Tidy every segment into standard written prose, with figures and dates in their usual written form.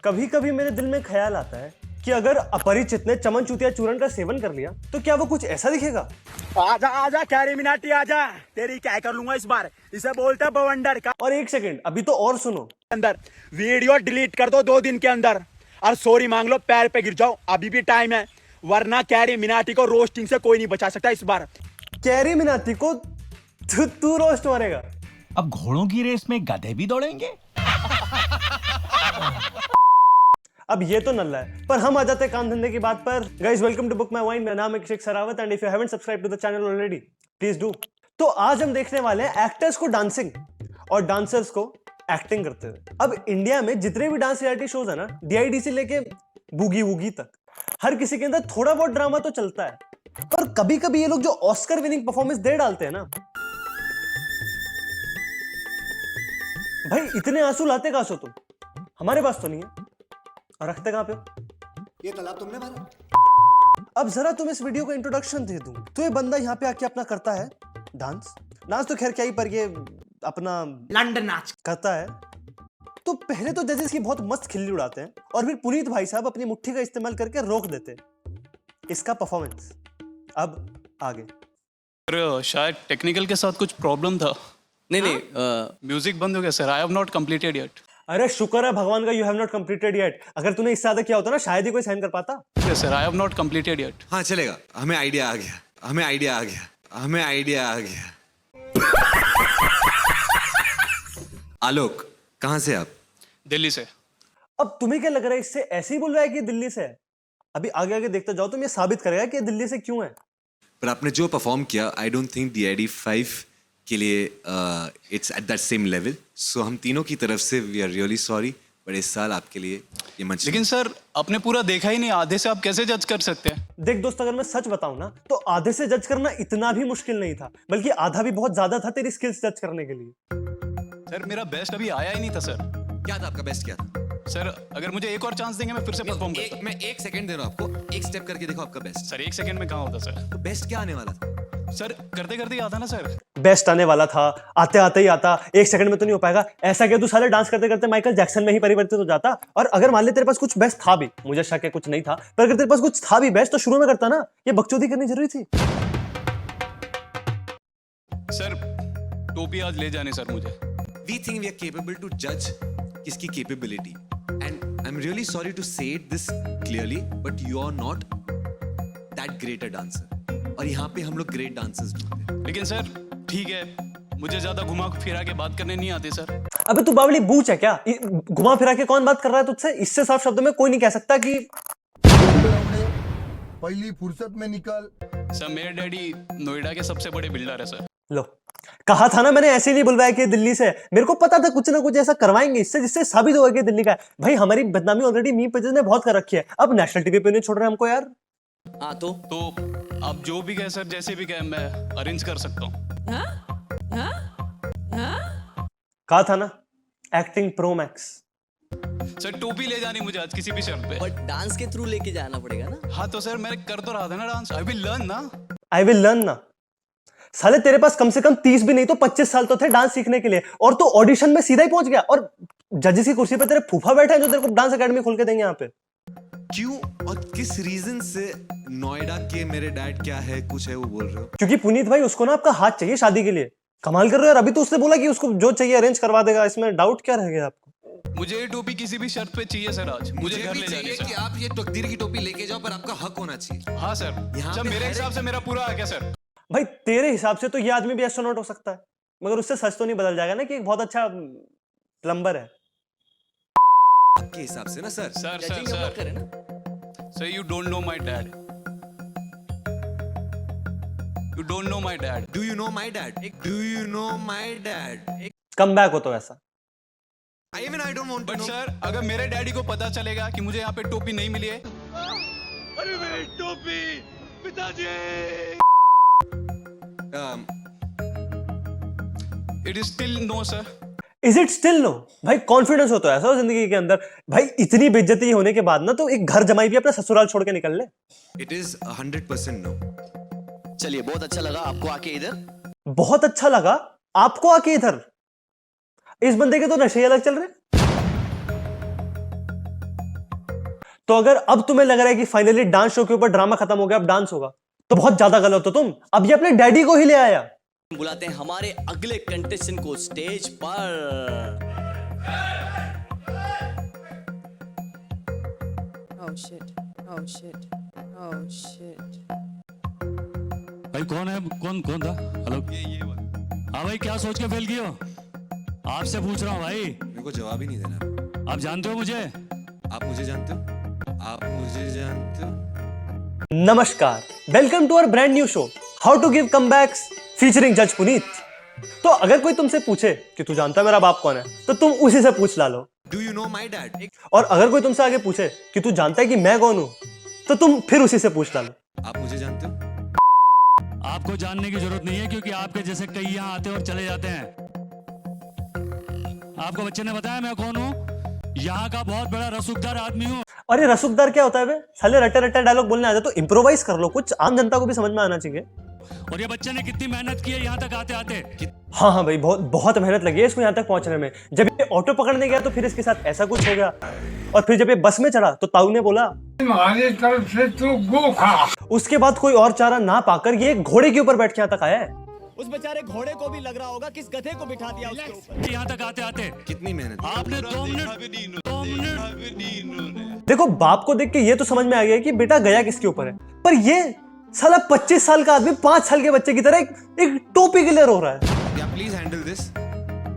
कभी कभी मेरे दिल में ख्याल आता है कि अगर अपरिचित ने चमन चूतिया चूर्ण का सेवन कर लिया तो क्या वो कुछ ऐसा दिखेगा। आजा आजा कैरी मिनाटी आजा, तेरी क्या कर लूंगा इस बार। इसे बोलते हैं बवंडर का। और एक सेकंड अभी तो और सुनो। अंदर वीडियो डिलीट कर दो 2 दिन के अंदर और सॉरी मांग लो, पैर पे गिर जाओ, अभी भी टाइम है, वरना कैरी मिनाटी को रोस्टिंग से कोई नहीं बचा सकता इस बार। कैरी मिनाटी को तू रोस्ट मारेगा। अब घोड़ों की रेस में गधे भी दौड़ेंगे। अब ये तो नल्ला है, पर हम आ जाते हैं काम धंधे की बात पर। Guys welcome to book my wine, मेरा नाम है Kishore Sarawat and if you haven't subscribe to the channel already please do. तो आज हम देखने वाले हैं एक्टर्स को डांसिंग और डांसर्स को एक्टिंग करते हुए। अब इंडिया में जितने भी डांस रियलिटी शोज है ना, डीआईडी से लेके बूगी वूगी तक, हर किसी के अंदर थोड़ा बहुत ड्रामा तो चलता है। पर कभी कभी ये लोग जो ऑस्कर विनिंग परफॉर्मेंस दे डालते हैं ना, भाई इतने आंसू लाते कहां से तुम? हमारे पास तो नहीं है। और रखते कहां पे हो? ये तालाब तुमने भरा? अब जरा तुम इस वीडियो को इंट्रोडक्शन दे दूं तो ये बंदा यहाँ पे आके अपना करता है डांस। डांस तो खैर क्या ही, पर ये अपना लंदन नाच करता है। तो पहले तो जजेस की बहुत मस्त खिल्ली उड़ाते हैं और फिर पुनीत भाई साहब अपनी मुट्ठी का इस्तेमाल करके रोक देते हैं इसका परफॉर्मेंस। अब आगे। सर शायद टेक्निकल के साथ कुछ प्रॉब्लम था। नहीं म्यूजिक बंद हो गया sir. I have not completed yet. अरे शुक्र है भगवान का you have not completed yet. अगर तूने इससे ज्यादा किया होता ना, शायद ही कोई सहन कर पाता। Yes sir, I have not completed yet. हाँ चलेगा, हमें आइडिया आ गया, हमें आइडिया आ गया, हमें आइडिया आ गया। आलोक, कहाँ से आप? दिल्ली से। अब तुम्हें क्या लग रहा है इससे ऐसे ही बोल रहा है कि दिल्ली से है? अभी आगे आगे देखते जाओ, तुम ये साबित करेगा कि दिल्ली से क्यों है। पर आपने जो परफॉर्म किया, आई डोंट थिंक DID 5 के लिए it's at that same level. So हम तीनों की तरफ से we are really sorry, but इस साल आपके लिए ये मंच। लेकिन सर आपने पूरा देखा ही नहीं, आधे से आप कैसे जज कर सकते हैं? देख दोस्त, अगर मैं सच बताऊं ना तो आधे से जज करना इतना भी मुश्किल नहीं था, बल्कि आधा भी बहुत ज्यादा था तेरी स्किल्स जज करने के लिए। सर मेरा बेस्ट अभी आया ही नहीं था सर। क्या था आपका बेस्ट, क्या था? सर अगर मुझे एक और चांस देंगे मैं फिर से परफॉर्म करूंगा। मैं 1 सेकंड दे रहा हूँ आपको, एक स्टेप करके देखो आपका बेस्ट। सर 1 सेकंड में कहाँ होता सर? तो बेस्ट क्या आने वाला था? सर करते करते ही आता ना सर। बेस्ट आने वाला था, आते आते ही आता। 1 सेकंड में तो नहीं हो पाएगा। ऐसा क्या तू साले डांस करते करते माइकल जैक्सन में ही परिवर्तित हो जाता? और अगर मान ले तेरे पास कुछ बेस्ट था भी, मुझे शक है कुछ नहीं था, पर अगर तेरे पास कुछ था भी बेस्ट तो शुरू में करता ना। ये बकचोदी करनी जरूरी थी। सर टोपी आज ले जाने सर मुझे। We think we are capable to judge किसकी capability, and I'm really sorry to say it this clearly, but you are not that great a dancer. और यहाँ पे हम लोग great dancers ढूंढते हैं। लेकिन सर ठीक है, मुझे ज्यादा घुमा फिरा के बात करने नहीं आती सर। अबे तू बावली बूच है क्या? घुमा फिरा के कौन बात कर रहा है तुझसे? इससे साफ शब्दों में कोई नहीं कह सकता कि पहली फुर्सत में निकल। सर मेरे डैडी नोएडा के सबसे बड़े बिल्डर है सर। लो, कहा था ना मैंने, ऐसे नहीं बुलवाया कि दिल्ली से। मेरे को पता था कुछ ना कुछ ऐसा करवाएंगे इससे जिससे साबित होगा कि दिल्ली का है। भाई हमारी बदनामी ऑलरेडी मीम पेजेस ने बहुत कर रखी है, अब नेशनल टीवी पे नहीं छोड़ रहे हमको यार। हाँ तो आप जो भी कहे सर, जैसे भी कहे मैं अरेंज कर सकता हूँ। कहा था ना, एक्टिंग प्रो मैक्स। सर टोपी ले जानी मुझे आज किसी भी शर्त पे। बट डांस के थ्रू लेके जाना पड़ेगा ना। हाँ तो सर मैंने कर तो रहा था ना डांस। आई विल लर्न ना। आई विल लर्न ना। साले तेरे पास कम से कम 30 भी नहीं तो 25 साल तो थे डांस सीखने के लिए, और तू ऑडिशन में सीधा ही पहुंच गया। और जजेस की कुर्सी पे तेरे फूफा बैठे हैं जो तेरे को डांस एकेडमी खोल के देंगे यहाँ पे। क्यों और किस रीजन से नोएडा के मेरे डैड क्या है, कुछ है वो बोल रहे हो? क्योंकि पुनीत भाई उसको ना आपका हाथ चाहिए शादी के लिए। कमाल कर रहे हो यार, अभी तो उसने बोला कि उसको जो चाहिए अरेंज करवा देगा। इसमें डाउट क्या रह गया आपको? मुझे ये टोपी किसी भी शर्त पे चाहिए सर आज। मुझे घर ले जानी कि सर। आप ये तकदीर की टोपी लेके जाओ, पर आपका हक होना चाहिए। हाँ सर। यहाँ सर पे मेरे हर हिसाब से मेरा पूरा है क्या सर? भाई तेरे हिसाब से तो ये आदमी भी एस्ट्रोनॉट हो सकता है, मगर उससे सच तो नहीं बदल जाएगा ना कि एक बहुत अच्छा प्लम्बर है। आपके हिसाब से ना सर। सर जजिंग सर हम लोग सर करें ना। Sir you don't know my dad. You don't know my dad. Do you know my dad? Do you know my dad? Come back हो तो ऐसा। Even I don't want to but no. Sir अगर मेरे daddy को पता चलेगा कि मुझे यहाँ पे टोपी नहीं मिली है। It is still no sir. Is it still no? भाई कॉन्फिडेंस हो तो ऐसा हो जिंदगी के अंदर। भाई इतनी बेइज्जती होने के बाद ना तो एक घर जमाई भी अपना ससुराल छोड़ के निकल ले। It is 100% no. चलिए बहुत अच्छा लगा आपको आके इधर। बहुत अच्छा लगा आपको आके इधर। इस बंदे के तो नशे अलग चल रहे। तो अगर अब तुम्हें लग रहा है कि फाइनली डांस शो के ऊपर ड्रामा खत्म हो गया, अब डांस होगा, तो बहुत ज्यादा गलत हो तुम। अब ये अपने डैडी को ही ले आया। बुलाते हैं हमारे अगले कंटेस्टेंट को स्टेज पर। Oh shit. Oh shit. Oh shit. भाई कौन है? कौन कौन था? हेलो ये हाँ भाई, क्या सोच के फेल किए हो? आपसे पूछ रहा हूँ भाई। मेरे को जवाब ही नहीं देना। आप जानते हो मुझे? आप मुझे जानते हो? आप मुझे जानते हो? नमस्कार, welcome to our brand new show how to give comebacks featuring जज पुनीत। तो अगर कोई तुमसे पूछे कि तू जानता है मेरा बाप कौन है, तो तुम उसी से पूछ ला लो। Do you know my dad? और अगर कोई तुमसे आगे पूछे कि तू जानता है कि मैं कौन हूं, तो तुम फिर उसी से पूछ ला लो। आप मुझे जानते हो? आपको जानने की जरूरत नहीं है, क्योंकि आपके जैसे कई यहाँ आते और चले जाते हैं। आपको बच्चे ने बताया मैं कौन हूँ? यहाँ का बहुत बड़ा रसूखदार आदमी हूँ। और ये रसूखदार क्या होता है बे? साले रट्टा रट्टा डायलॉग बोलने आते तो इम्प्रोवाइज कर लो, कुछ आम जनता को भी समझ में आना चाहिए। और ये बच्चे ने कितनी मेहनत की है यहाँ तक आते आते। हाँ हाँ भाई, बहुत बहुत मेहनत लगी है इसको यहाँ तक पहुंचने में। जब ये ऑटो पकड़ने गया तो फिर इसके साथ ऐसा कुछ हो गया, और फिर जब ये बस में चढ़ा तो ताऊ ने बोला हमारी तरफ से तू गो खा। उसके बाद कोई और चारा ना पाकर ये घोड़े के ऊपर बैठ के यहाँ तक आया है। उस बेचारे घोड़े को भी लग रहा होगा किस गधे को बिठा दिया उसके ऊपर। यहाँ तक आते आते कितनी मेहनत? आपने 2 मिनट। देखो, बाप को देख के ये तो समझ में आ गया कि बेटा गया किसके ऊपर है, पर ये साला 25 साल का आदमी 5 साल के बच्चे की तरह एक टोपी के लिए रो रहा है। Yeah, please handle this.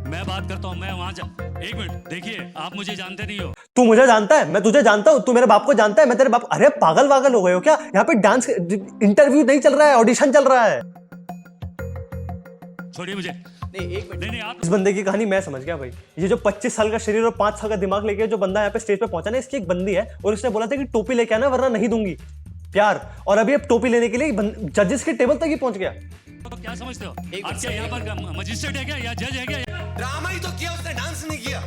मैं बात करता हूँ, मैं वहां जा। 1 मिनट देखिए, आप मुझे जानते नहीं हो। तू मुझे जानता है, मैं तुझे जानता हूँ, तू मेरे बाप को जानता है, मैं तेरे बाप। अरे पागल वागल हो गए हो क्या? यहाँ पे डांस इंटरव्यू नहीं चल रहा है, ऑडिशन चल रहा है। छोड़िए मुझे। नहीं, 1 मिनट। नहीं आप इस बंदे की कहानी मैं समझ गया भाई। ये जो 25 साल का शरीर और 5 साल का दिमाग लेके जो बंदा यहाँ पे स्टेज पे पहुंचा ना, इसकी एक बंदी है और उसने बोला था कि टोपी लेके आना वरना नहीं दूंगी प्यार। और अभी अब टोपी लेने के लिए जजेस के टेबल तक ही पहुंच गया। तो क्या समझते हो? आप क्या यहाँ पर मजिस्ट्रेट है क्या या जज है क्या? ड्रामा ही तो किया उसने, डांस नहीं किया।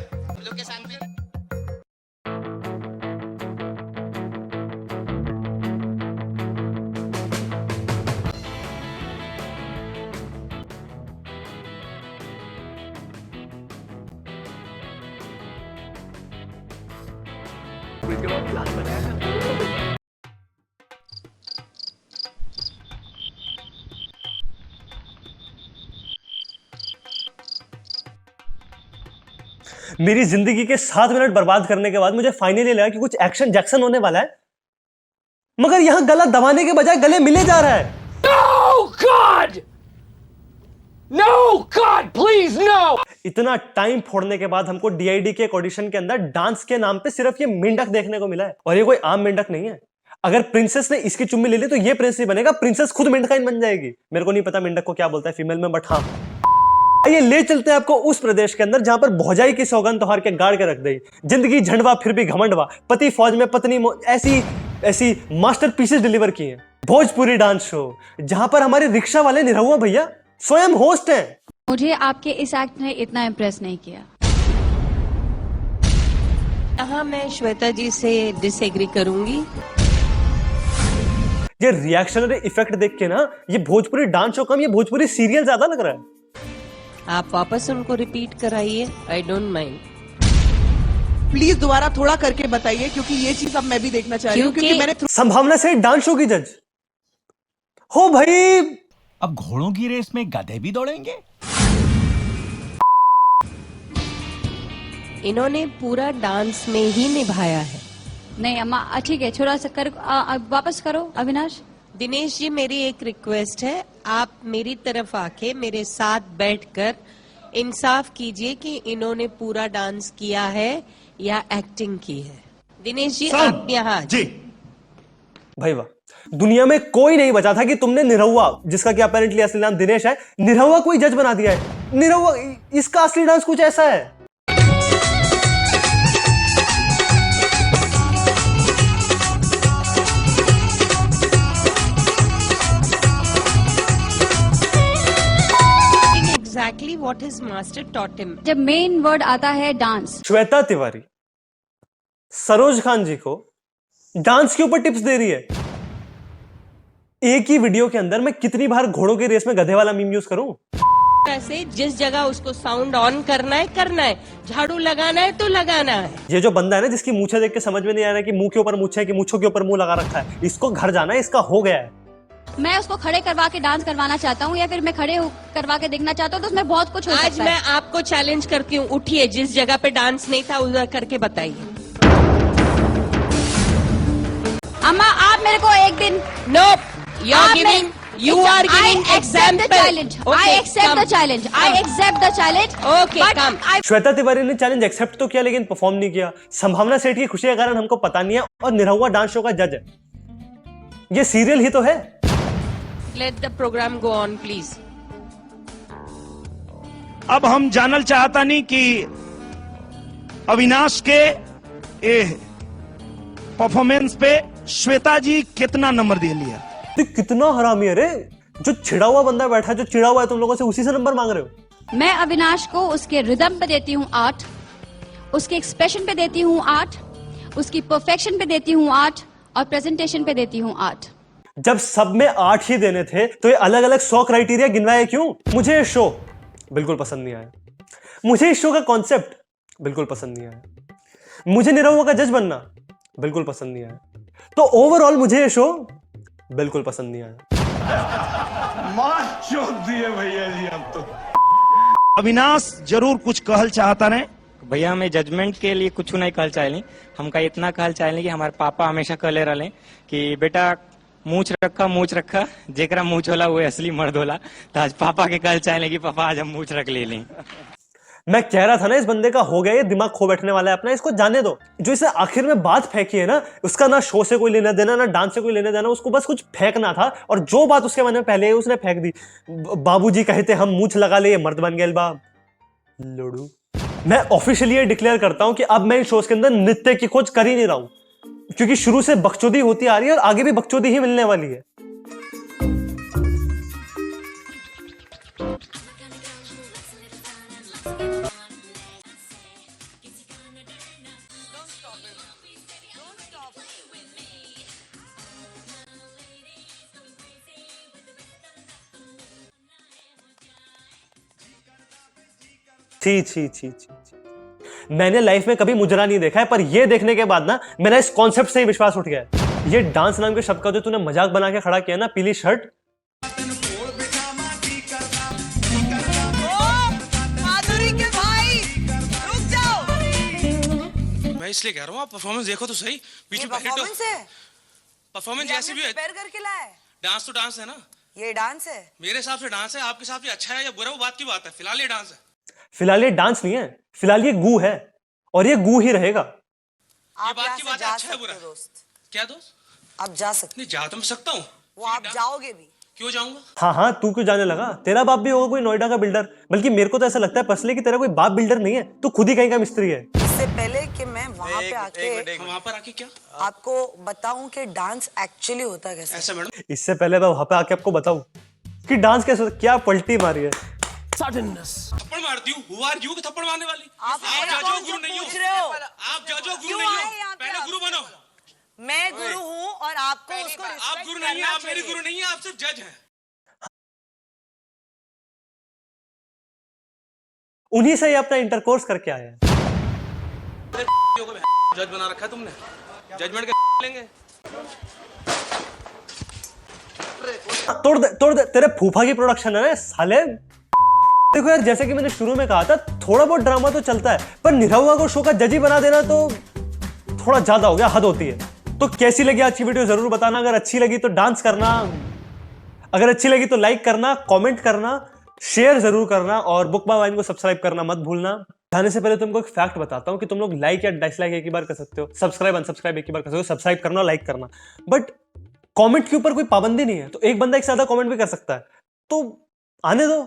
मेरी जिंदगी के 7 मिनट बर्बाद करने के बाद मुझे फाइनली लगा कि कुछ एक्शन जैक्सन होने वाला है, मगर यहां गला दबाने के बजाय गले मिले जा रहा है। No, God, please, no! इतना टाइम फोड़ने के बाद हमको डीआईडी के एक ऑडिशन के अंदर डांस के नाम पे सिर्फ ये मेंढक देखने को मिला है, और ये कोई आम मेंढक नहीं है। अगर प्रिंसेस ने इसकी चुम्मी ले ली तो ये प्रिंस नहीं बनेगा, प्रिंसेस खुद मेंढकाइन बन जाएगी। मेरे को नहीं पता मेंढक को क्या बोलता है फीमेल में, बट हाँ। ये ले चलते हैं आपको उस प्रदेश के अंदर जहां पर भौजाई की सौगंध तोहार के गाड़ के रख दी। जिंदगी झंडवा फिर भी घमंडवा, पति फौज में पत्नी ऐसी ऐसी मास्टरपीसेस डिलीवर की हैं। भोजपुरी डांस शो जहां पर हमारे रिक्शा वाले निरहुआ भैया स्वयं होस्ट हैं। मुझे आपके इस एक्ट ने इतना इम्प्रेस नहीं किया। यहाँ मैं श्वेता जी से डिसएग्री करूंगी। ये रिएक्शनरी इफेक्ट देख के ना, ये भोजपुरी डांस शो कम, ये भोजपुरी सीरियल ज्यादा लग रहा है। आप वापस उनको रिपीट कराइए, आई डोंट माइंड। प्लीज दोबारा थोड़ा करके बताइए, क्योंकि ये चीज अब मैं भी देखना चाह रही हूँ, क्योंकि मैंने संभावना से डांस शो की जज हो भाई। अब घोड़ों की रेस में गधे भी दौड़ेंगे? इन्होंने पूरा डांस में ही निभाया है। नहीं अम्मा, ठीक है, थोड़ा सा कर वापस करो अविनाश। दिनेश जी, मेरी एक रिक्वेस्ट है, आप मेरी तरफ आके मेरे साथ बैठकर इंसाफ कीजिए कि इन्होंने पूरा डांस किया है या एक्टिंग की है। दिनेश जी, आप यहाँ जी भाई वाह, दुनिया में कोई नहीं बचा था कि तुमने निरहुआ, जिसका कि अपेरेंटली असली नाम दिनेश है, निरहुआ कोई जज बना दिया है। निरहुआ, इसका असली डांस कुछ ऐसा है। Exactly what his master taught him. जब मेन वर्ड आता है डांस, श्वेता तिवारी सरोज खान जी को डांस के ऊपर टिप्स दे रही है। एक ही वीडियो के अंदर मैं कितनी बार घोड़ों की रेस में गधे वाला मीम यूज करूं? से जिस जगह उसको साउंड ऑन करना है, झाड़ू लगाना है तो लगाना है। ये जो बंदा है ना जिसकी मूछें देख के समझ में नहीं आ रहा है कि मुंह के ऊपर मूछें है कि मूछों के ऊपर मुंह लगा रखा है, इसको घर जाना है, इसका हो गया है। मैं उसको खड़े करवा के डांस करवाना चाहता हूँ या फिर मैं खड़े करवा के देखना चाहता हूँ, तो उसमें बहुत कुछ हो आज सकता मैं है। आपको चैलेंज करती हूँ, उठिए, जिस जगह पे डांस नहीं था उधर करके बताइए। अम्मा आप मेरे को एक दिन no, you are giving example. I accept the challenge. I accept the challenge. Okay, but come. Shweta Tiwari ने चैलेंज एक्सेप्ट तो किया लेकिन परफॉर्म नहीं किया। संभावना सेठ की खुशी के कारण हमको पता नहीं है और निरहुआ डांस शो का जज है। ये सीरियल ही तो है। Let the program go on, please. अब हम जानल चाहता नहीं कि अविनाश के परफॉर्मेंस पे श्वेता जी कितना नंबर दे लिया। तो कितना हरामी है रे, जो छिड़ा हुआ बंदा बैठा, जो चिड़ा हुआ है तुम लोगों से, उसी से नंबर मांग रहे हो। मैं अविनाश को उसके रिदम पे देती हूँ 8, उसके एक्सप्रेशन पे देती हूँ 8, उसकी परफेक्शन पे देती हूँ 8 और प्रेजेंटेशन पे देती हूँ 8। जब सब में 8 ही देने थे तो ये अलग अलग 100 क्राइटेरिया गिनवाए क्यों? मुझे ये शो बिल्कुल पसंद नहीं आया, मुझे इस शो का कॉन्सेप्ट बिल्कुल पसंद नहीं आया, मुझे निरहुआ का जज बनना बिल्कुल पसंद नहीं आया, तो ओवरऑल मुझे ये शो बिल्कुल पसंद नहीं आया। मार चोट दिए भैया जी अब तो। अविनाश जरूर कुछ कहल चाहता ने। भैया हमें जजमेंट के लिए कुछ नहीं कहल चाहेली, हमका इतना कहल चाहेली कि हमारे पापा हमेशा कहले रहे कि बेटा मूछ रखा जेकरा मूछ होला वो असली मर्द होला। तो आज पापा के कहल चाहेले कि पापा आज हम मूछ रख ले लें। मैं कह रहा था ना इस बंदे का हो गया, ये दिमाग खो बैठने वाला है अपना, इसको जाने दो। जो इसे आखिर में बात फेंकी है ना, उसका ना शो से कोई लेना देना ना डांस से कोई लेना देना, उसको बस कुछ फेंकना था और जो बात उसके मन में पहले है उसने फेंक दी। बाबूजी कहते हम मूछ लगा ले, ये मर्द बन गए बा लोड़ू। मैं ऑफिशियली ये डिक्लेयर करता हूं कि अब मैं इन शोज के अंदर नृत्य की खोज कर ही नहीं रहा हूं, क्योंकि शुरू से बकचोदी होती आ रही है और आगे भी बकचोदी ही मिलने वाली है। छी छी छी छी छी। मैंने लाइफ में कभी मुजरा नहीं देखा है, पर ये देखने के बाद ना मेरा इस कॉन्सेप्ट से ही विश्वास उठ गया है। ये डांस नाम के शब्द का जो तूने मजाक बना के खड़ा किया ना, पीली शर्ट, माधुरी के भाई रुक जाओ। मैं इसलिए कह रहा हूँ आप परफॉर्मेंस देखो तो सही। बीच में परफॉर्मेंस है, परफॉर्मेंस जैसी भी है, प्रिपेयर करके लाए। डांस तो डांस है ना, ये डांस है। मेरे हिसाब से डांस है, आपके हिसाब से अच्छा है या बुरा वो बात की बात है। फिलहाल ये डांस है। फिलहाल ये डांस नहीं है, फिलहाल ये गू है और ये गू ही रहेगा। ये बात की बात है, अच्छा है बुरा दोस्त। क्या दोस्त? आप जा सकते। नहीं जा तो मैं सकता हूँ। वो आप जाओगे भी। क्यों जाऊंगा? हाँ हाँ, तू क्यों जाने लगा? तेरा बाप भी होगा कोई नोएडा का बिल्डर, बल्कि मेरे को तो ऐसा लगता है पर्सनली कि तेरा कोई बाप बिल्डर नहीं है, तू खुद ही कहीं का मिस्त्री है। इससे पहले कि मैं वहाँ पे आके क्या आपको बताऊं कि डांस एक्चुअली होता कैसे। ऐसा मैडम, इससे पहले मैं वहां पे आके आपको बताऊं कि डांस कैसे होता, क्या पलटी मारी है। थप्पड़ मारती हूँ। Who are you कि थप्पड़ मारने वाली? आप जजो गुरु नहीं हो। पूछ रहे हो? आप जजो गुरु क्यों नहीं आए हो, यहाँ पे पहले आप? गुरु बनो। मैं गुरु हूँ और आपको उसको आप रिस्पेक्ट गुरु नहीं है, करना आप मेरी चाहिए। गुरु नहीं है, आप सिर्फ जज हैं। उन्हीं से ही अपना इंटरकोर्स करके आया है। जज बना रखा है तुमने, जजमेंट के लेंगे। तोड़ दे, तेरे फूफा की प्रोडक्शन है ना साले। देखो यार, जैसे कि मैंने शुरू में कहा था, थोड़ा बहुत ड्रामा तो चलता है, पर निरहुआ को शो का जज ही बना देना तो थोड़ा ज्यादा हो गया, हद होती है। तो कैसी लगी आज की वीडियो जरूर बताना। अगर अच्छी लगी तो डांस करना, अगर अच्छी लगी तो लाइक करना, कमेंट करना, शेयर जरूर करना और बुक माय वाइन को सब्सक्राइब करना मत भूलना। जाने से पहले तुमको एक फैक्ट बताता हूं कि तुम लोग लाइक या डिसलाइक एक ही बार कर सकते हो, सब्सक्राइब अनसब्सक्राइब एक ही बार कर सकते हो। सब्सक्राइब करना और लाइक करना, बट कमेंट के ऊपर कोई पाबंदी नहीं है, तो एक बंदा एक से ज्यादा कमेंट भी कर सकता है, तो आने दो।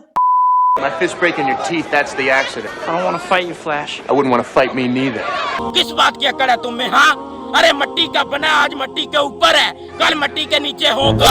My fist breaking your teeth, that's the accident. I don't want to fight you, Flash. I wouldn't want to fight me neither. किस बात की अकड़ है तुम में? हाँ, अरे मट्टी का बना आज मट्टी के ऊपर है, कल मट्टी के नीचे होगा।